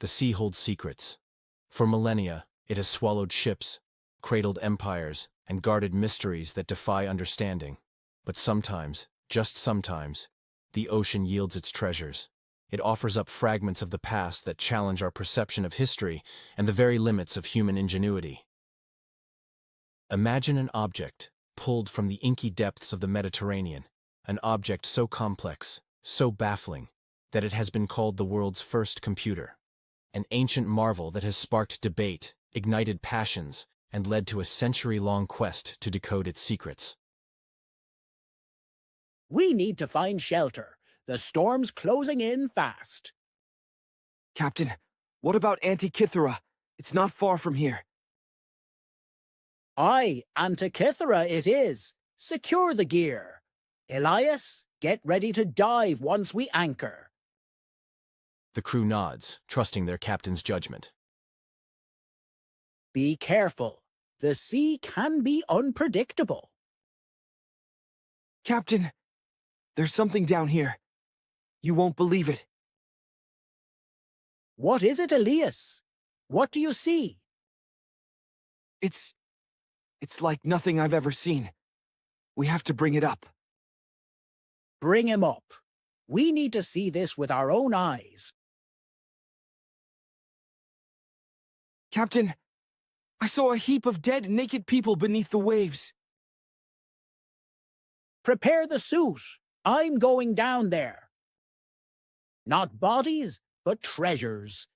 The sea holds secrets. For millennia, it has swallowed ships, cradled empires, and guarded mysteries that defy understanding. But sometimes, just sometimes, the ocean yields its treasures. It offers up fragments of the past that challenge our perception of history and the very limits of human ingenuity. Imagine an object pulled from the inky depths of the Mediterranean, an object so complex, so baffling, that it has been called the world's first computer. An ancient marvel that has sparked debate, ignited passions, and led to a century-long quest to decode its secrets. We need to find shelter. The storm's closing in fast. Captain, what about Antikythera? It's not far from here. Aye, Antikythera it is. Secure the gear. Elias, get ready to dive once we anchor. The crew nods, trusting their captain's judgment. Be careful. The sea can be unpredictable. Captain, there's something down here. You won't believe it. What is it, Elias? What do you see? It's like nothing I've ever seen. We have to bring it up. Bring him up. We need to see this with our own eyes. Captain, I saw a heap of dead, naked people beneath the waves. Prepare the suit. I'm going down there. Not bodies, but treasures.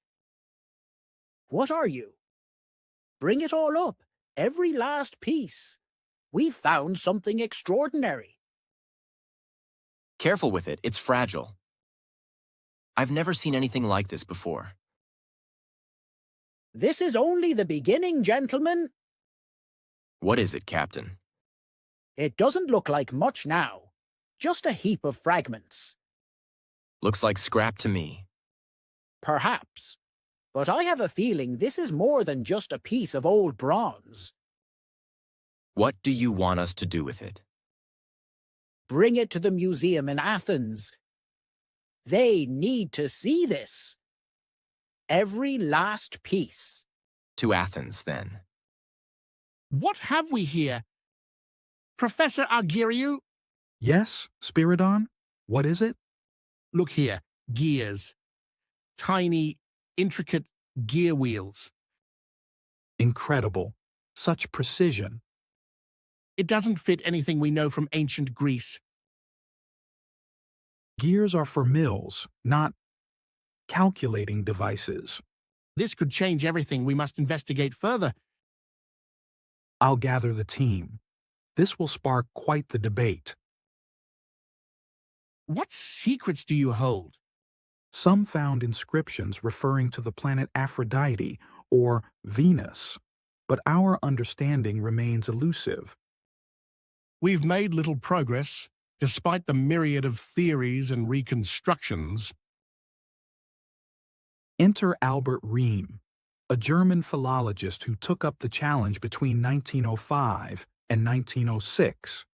What are you? Bring it all up, every last piece. We've found something extraordinary. Careful with it, it's fragile. I've never seen anything like this before. This is only the beginning, gentlemen. What is it, Captain? It doesn't look like much now. Just a heap of fragments. Looks like scrap to me. Perhaps. But I have a feeling this is more than just a piece of old bronze. What do you want us to do with it? Bring it to the museum in Athens. They need to see this. Every last piece. To Athens, then. What have we here? Professor Argyriou? Yes, Spiridon? What is it? Look here, gears. Tiny, intricate gear wheels. Incredible. Such precision. It doesn't fit anything we know from ancient Greece. Gears are for mills, not calculating devices. This could change everything. We must investigate further. I'll gather the team. This will spark quite the debate. What secrets do you hold? Some found inscriptions referring to the planet Aphrodite or Venus, but our understanding remains elusive. We've made little progress, despite the myriad of theories and reconstructions. Enter Albert Riem, a German philologist who took up the challenge between 1905 and 1906.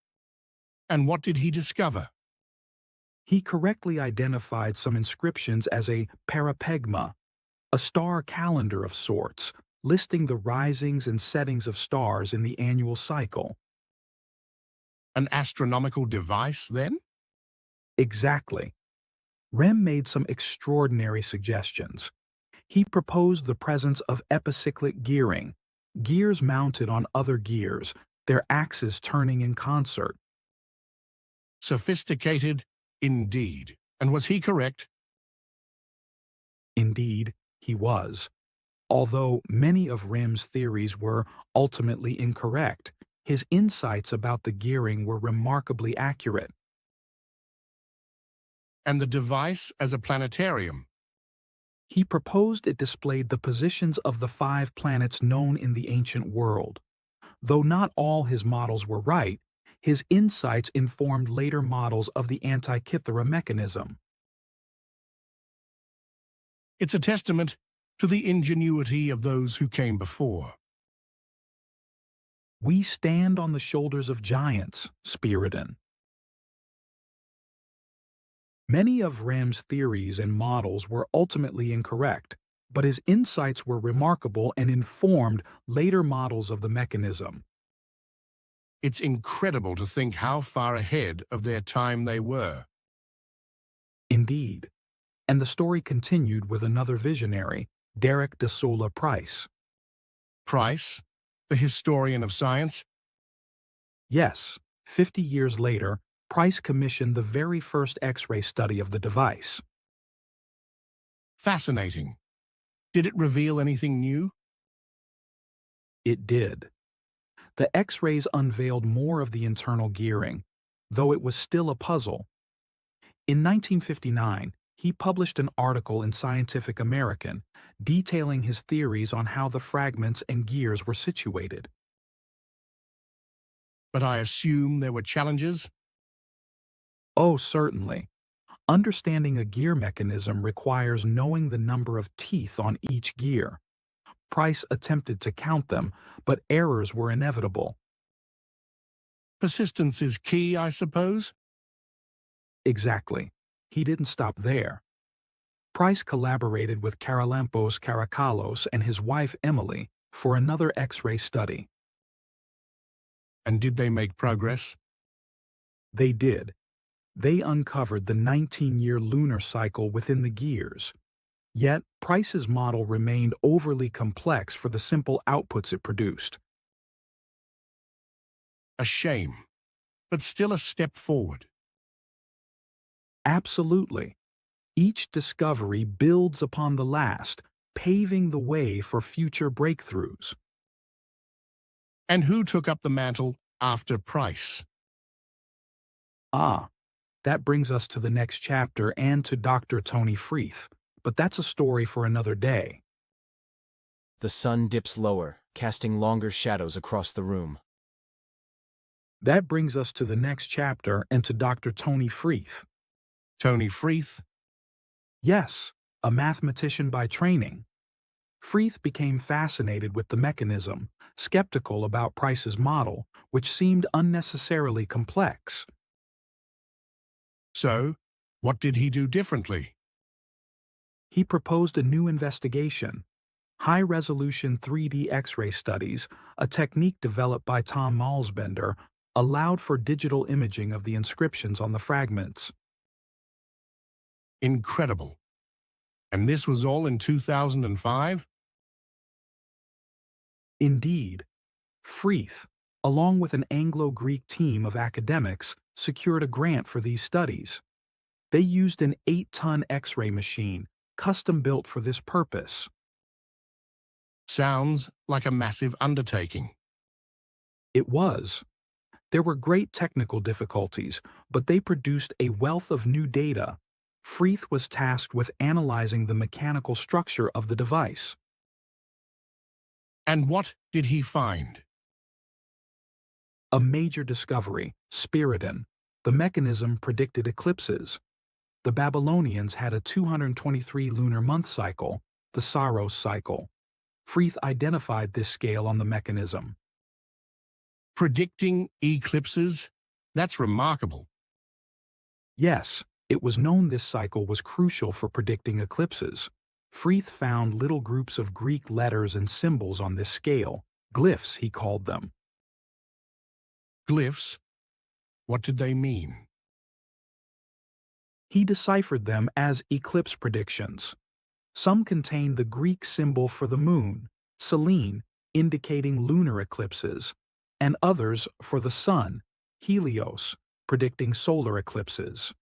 And what did he discover? He correctly identified some inscriptions as a parapegma, a star calendar of sorts, listing the risings and settings of stars in the annual cycle. An astronomical device, then? Exactly. Rem made some extraordinary suggestions. He proposed the presence of epicyclic gearing, gears mounted on other gears, their axes turning in concert. Sophisticated, indeed. And was he correct? Indeed, he was. Although many of Rem's theories were ultimately incorrect, his insights about the gearing were remarkably accurate. And the device as a planetarium? He proposed it displayed the positions of the 5 planets known in the ancient world. Though not all his models were right, his insights informed later models of the Antikythera Mechanism. It's a testament to the ingenuity of those who came before. We stand on the shoulders of giants, Spiridon. Many of Rem's theories and models were ultimately incorrect, but his insights were remarkable and informed later models of the mechanism. It's incredible to think how far ahead of their time they were. Indeed. And the story continued with another visionary, Derek de Solla Price. Price, the historian of science? Yes, 50 years later, Price commissioned the very first X-ray study of the device. Fascinating. Did it reveal anything new? It did. The X-rays unveiled more of the internal gearing, though it was still a puzzle. In 1959, he published an article in Scientific American detailing his theories on how the fragments and gears were situated. But I assume there were challenges? Oh, certainly. Understanding a gear mechanism requires knowing the number of teeth on each gear. Price attempted to count them, but errors were inevitable. Persistence is key, I suppose? Exactly. He didn't stop there. Price collaborated with Charalampos Karakalos and his wife Emily for another X-ray study. And did they make progress? They did. They uncovered the 19-year lunar cycle within the gears. Yet, Price's model remained overly complex for the simple outputs it produced. A shame, but still a step forward. Absolutely. Each discovery builds upon the last, paving the way for future breakthroughs. And who took up the mantle after Price? Ah, that brings us to the next chapter and to Dr. Tony Freeth, but that's a story for another day. The sun dips lower, casting longer shadows across the room. That brings us to the next chapter and to Dr. Tony Freeth. Tony Freeth? Yes, a mathematician by training. Freeth became fascinated with the mechanism, skeptical about Price's model, which seemed unnecessarily complex. So, what did he do differently? He proposed a new investigation. High-resolution 3D X-ray studies, a technique developed by Tom Malsbender, allowed for digital imaging of the inscriptions on the fragments. Incredible. And this was all in 2005? Indeed. Freeth, along with an Anglo-Greek team of academics, secured a grant for these studies. They used an 8-ton X-ray machine, custom-built for this purpose. Sounds like a massive undertaking. It was. There were great technical difficulties, but they produced a wealth of new data. Freeth was tasked with analyzing the mechanical structure of the device. And what did he find? A major discovery, Spiridon. The mechanism predicted eclipses. The Babylonians had a 223 lunar month cycle, the Saros cycle. Freeth identified this scale on the mechanism. Predicting eclipses? That's remarkable. Yes, it was known this cycle was crucial for predicting eclipses. Freeth found little groups of Greek letters and symbols on this scale, glyphs he called them. Glyphs? What did they mean? He deciphered them as eclipse predictions. Some contained the Greek symbol for the moon, Selene, indicating lunar eclipses, and others for the sun, Helios, predicting solar eclipses.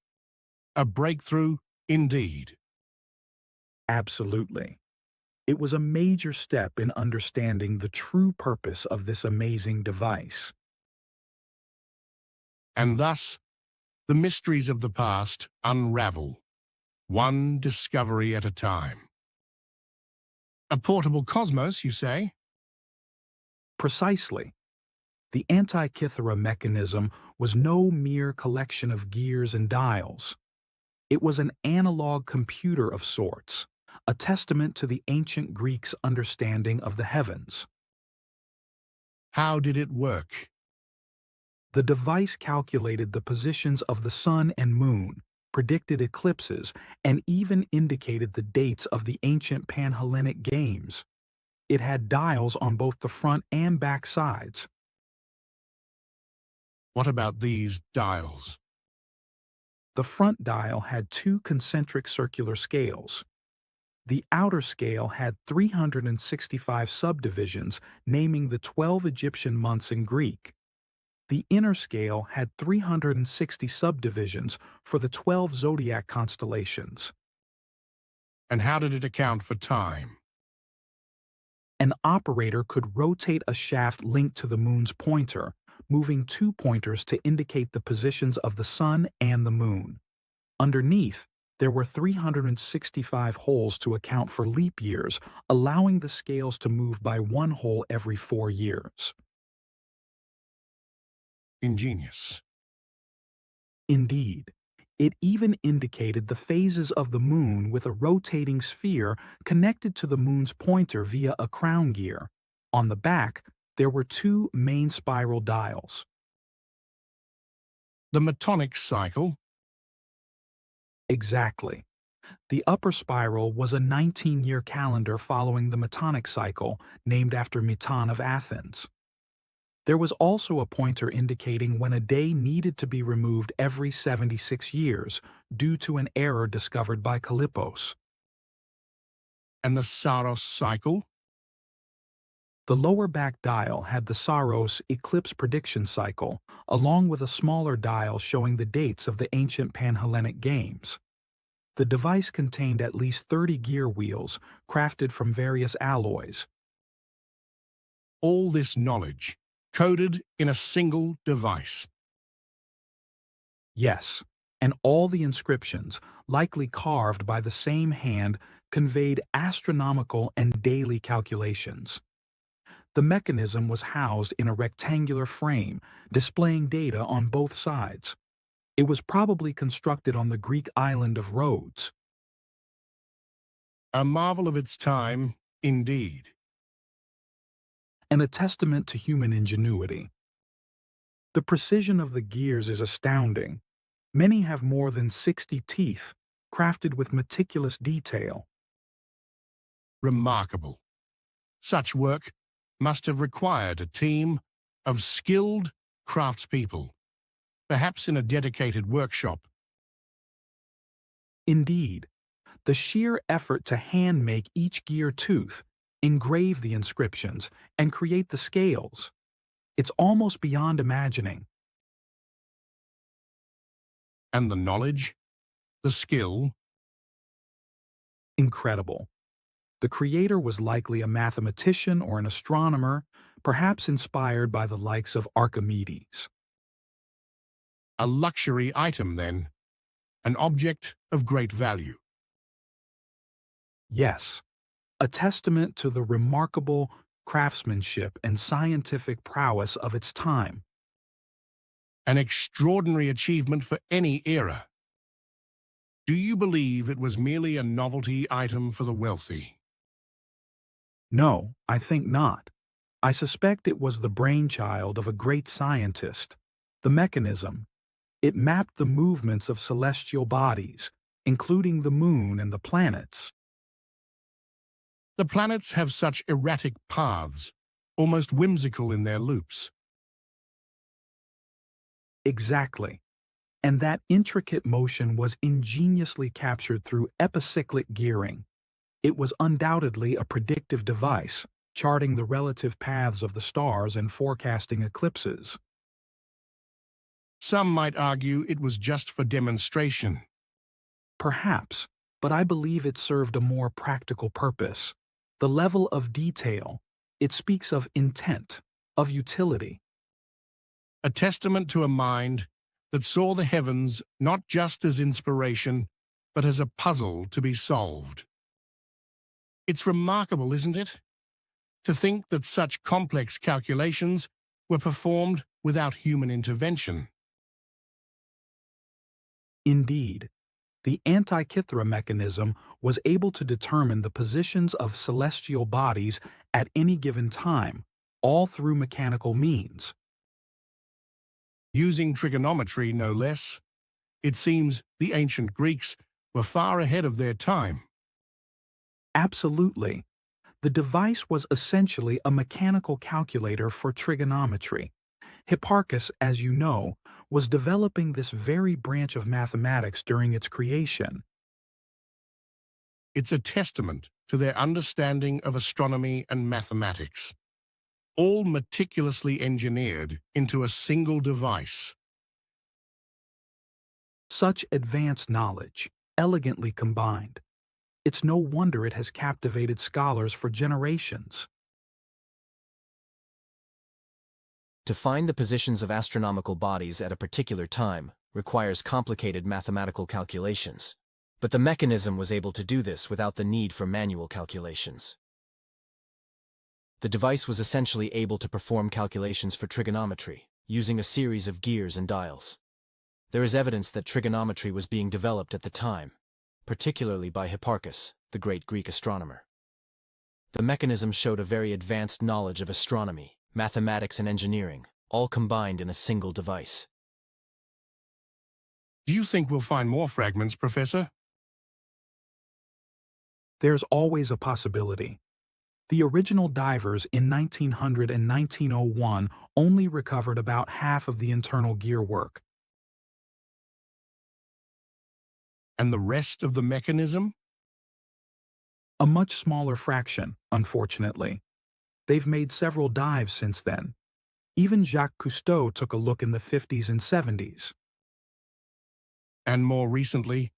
A breakthrough, indeed. Absolutely. It was a major step in understanding the true purpose of this amazing device. And thus, the mysteries of the past unravel, one discovery at a time. A portable cosmos, you say? Precisely. The Antikythera Mechanism was no mere collection of gears and dials. It was an analog computer of sorts, a testament to the ancient Greeks' understanding of the heavens. How did it work? The device calculated the positions of the sun and moon, predicted eclipses, and even indicated the dates of the ancient Panhellenic Games. It had dials on both the front and back sides. What about these dials? The front dial had two concentric circular scales. The outer scale had 365 subdivisions, naming the 12 Egyptian months in Greek. The inner scale had 360 subdivisions for the 12 zodiac constellations. And how did it account for time? An operator could rotate a shaft linked to the moon's pointer, moving two pointers to indicate the positions of the sun and the moon. Underneath, there were 365 holes to account for leap years, allowing the scales to move by one hole every 4 years. Ingenious. Indeed, it even indicated the phases of the moon with a rotating sphere connected to the moon's pointer via a crown gear. On the back, there were two main spiral dials. The Metonic cycle? Exactly. The upper spiral was a 19-year calendar following the Metonic cycle, named after Meton of Athens. There was also a pointer indicating when a day needed to be removed every 76 years due to an error discovered by Kallippos. And the Saros cycle? The lower back dial had the Saros eclipse prediction cycle, along with a smaller dial showing the dates of the ancient Panhellenic Games. The device contained at least 30 gear wheels, crafted from various alloys. All this knowledge, coded in a single device. Yes, and all the inscriptions, likely carved by the same hand, conveyed astronomical and daily calculations. The mechanism was housed in a rectangular frame, displaying data on both sides. It was probably constructed on the Greek island of Rhodes. A marvel of its time, indeed. And a testament to human ingenuity. The precision of the gears is astounding. Many have more than 60 teeth, crafted with meticulous detail. Remarkable. Such work must have required a team of skilled craftspeople, perhaps in a dedicated workshop. Indeed, the sheer effort to hand-make each gear tooth, engrave the inscriptions, and create the scales. It's almost beyond imagining. And the knowledge, the skill. Incredible. The creator was likely a mathematician or an astronomer, perhaps inspired by the likes of Archimedes. A luxury item, then. An object of great value. Yes, a testament to the remarkable craftsmanship and scientific prowess of its time. An extraordinary achievement for any era. Do you believe it was merely a novelty item for the wealthy? No, I think not. I suspect it was the brainchild of a great scientist. The mechanism. It mapped the movements of celestial bodies, including the moon and the planets. The planets have such erratic paths, almost whimsical in their loops. Exactly. And that intricate motion was ingeniously captured through epicyclic gearing. It was undoubtedly a predictive device, charting the relative paths of the stars and forecasting eclipses. Some might argue it was just for demonstration. Perhaps, but I believe it served a more practical purpose. The level of detail. It speaks of intent, of utility. A testament to a mind that saw the heavens not just as inspiration, but as a puzzle to be solved. It's remarkable, isn't it? To think that such complex calculations were performed without human intervention. Indeed, the Antikythera Mechanism was able to determine the positions of celestial bodies at any given time, all through mechanical means. Using trigonometry, no less, It seems the ancient Greeks were far ahead of their time. Absolutely. The device was essentially a mechanical calculator for trigonometry. Hipparchus, as you know, was developing this very branch of mathematics during its creation. It's a testament to their understanding of astronomy and mathematics, all meticulously engineered into a single device. Such advanced knowledge, elegantly combined. It's no wonder it has captivated scholars for generations. To find the positions of astronomical bodies at a particular time requires complicated mathematical calculations. But the mechanism was able to do this without the need for manual calculations. The device was essentially able to perform calculations for trigonometry, using a series of gears and dials. There is evidence that trigonometry was being developed at the time, particularly by Hipparchus, the great Greek astronomer. The mechanism showed a very advanced knowledge of astronomy, mathematics and engineering, all combined in a single device. Do you think we'll find more fragments, Professor? There's always a possibility. The original divers in 1900 and 1901 only recovered about half of the internal gearwork. And the rest of the mechanism? A much smaller fraction, unfortunately. They've made several dives since then. Even Jacques Cousteau took a look in the 50s and 70s. And more recently?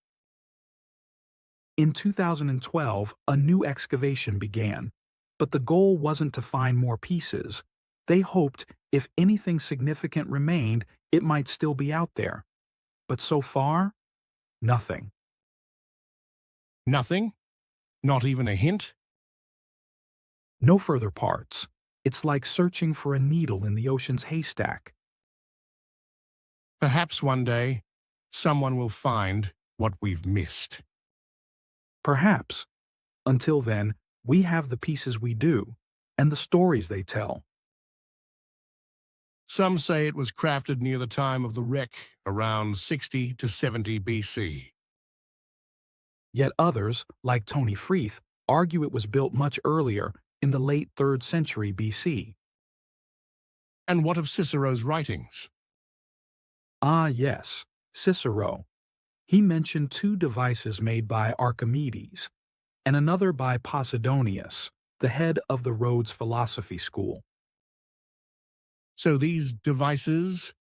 In 2012, a new excavation began, but the goal wasn't to find more pieces. They hoped if anything significant remained, it might still be out there. But so far, nothing. Nothing? Not even a hint? No further parts. It's like searching for a needle in the ocean's haystack. Perhaps one day, someone will find what we've missed. Perhaps. Until then, we have the pieces we do, and the stories they tell. Some say it was crafted near the time of the wreck, around 60 to 70 BC. Yet others, like Tony Freeth, argue it was built much earlier, in the late 3rd century BC. And what of Cicero's writings? Ah, yes, Cicero. He mentioned 2 devices made by Archimedes, and another by Posidonius, the head of the Rhodes philosophy school. So these devices,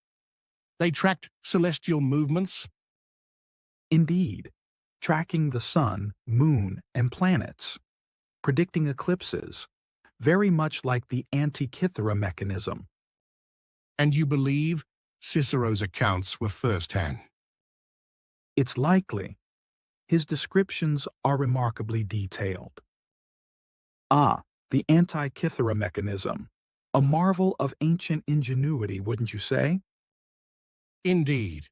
they tracked celestial movements? Indeed, tracking the sun, moon, and planets, predicting eclipses, very much like the Antikythera Mechanism. And you believe Cicero's accounts were first-hand? It's likely. His descriptions are remarkably detailed. Ah, the Antikythera Mechanism. A marvel of ancient ingenuity, wouldn't you say? Indeed.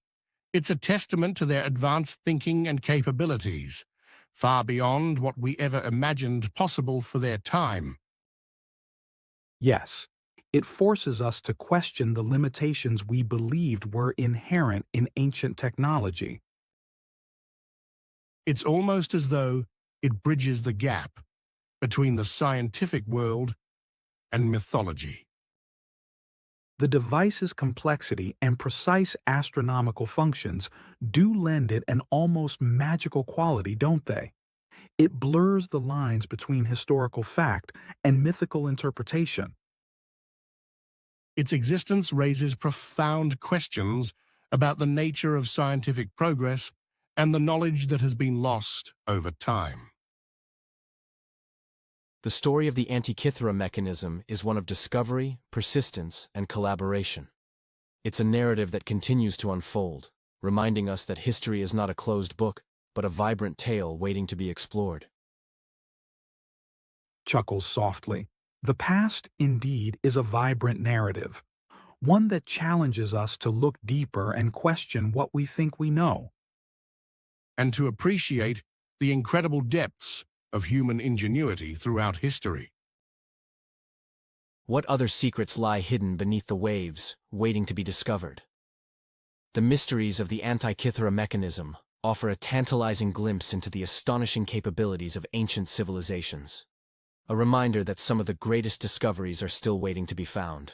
It's a testament to their advanced thinking and capabilities, far beyond what we ever imagined possible for their time. Yes, it forces us to question the limitations we believed were inherent in ancient technology. It's almost as though it bridges the gap between the scientific world and mythology. The device's complexity and precise astronomical functions do lend it an almost magical quality, don't they? It blurs the lines between historical fact and mythical interpretation. Its existence raises profound questions about the nature of scientific progress and the knowledge that has been lost over time. The story of the Antikythera Mechanism is one of discovery, persistence, and collaboration. It's a narrative that continues to unfold, reminding us that history is not a closed book, but a vibrant tale waiting to be explored. Chuckles softly. The past, indeed, is a vibrant narrative, one that challenges us to look deeper and question what we think we know. And to appreciate the incredible depths of human ingenuity throughout history. What other secrets lie hidden beneath the waves, waiting to be discovered? The mysteries of the Antikythera Mechanism offer a tantalizing glimpse into the astonishing capabilities of ancient civilizations. A reminder that some of the greatest discoveries are still waiting to be found.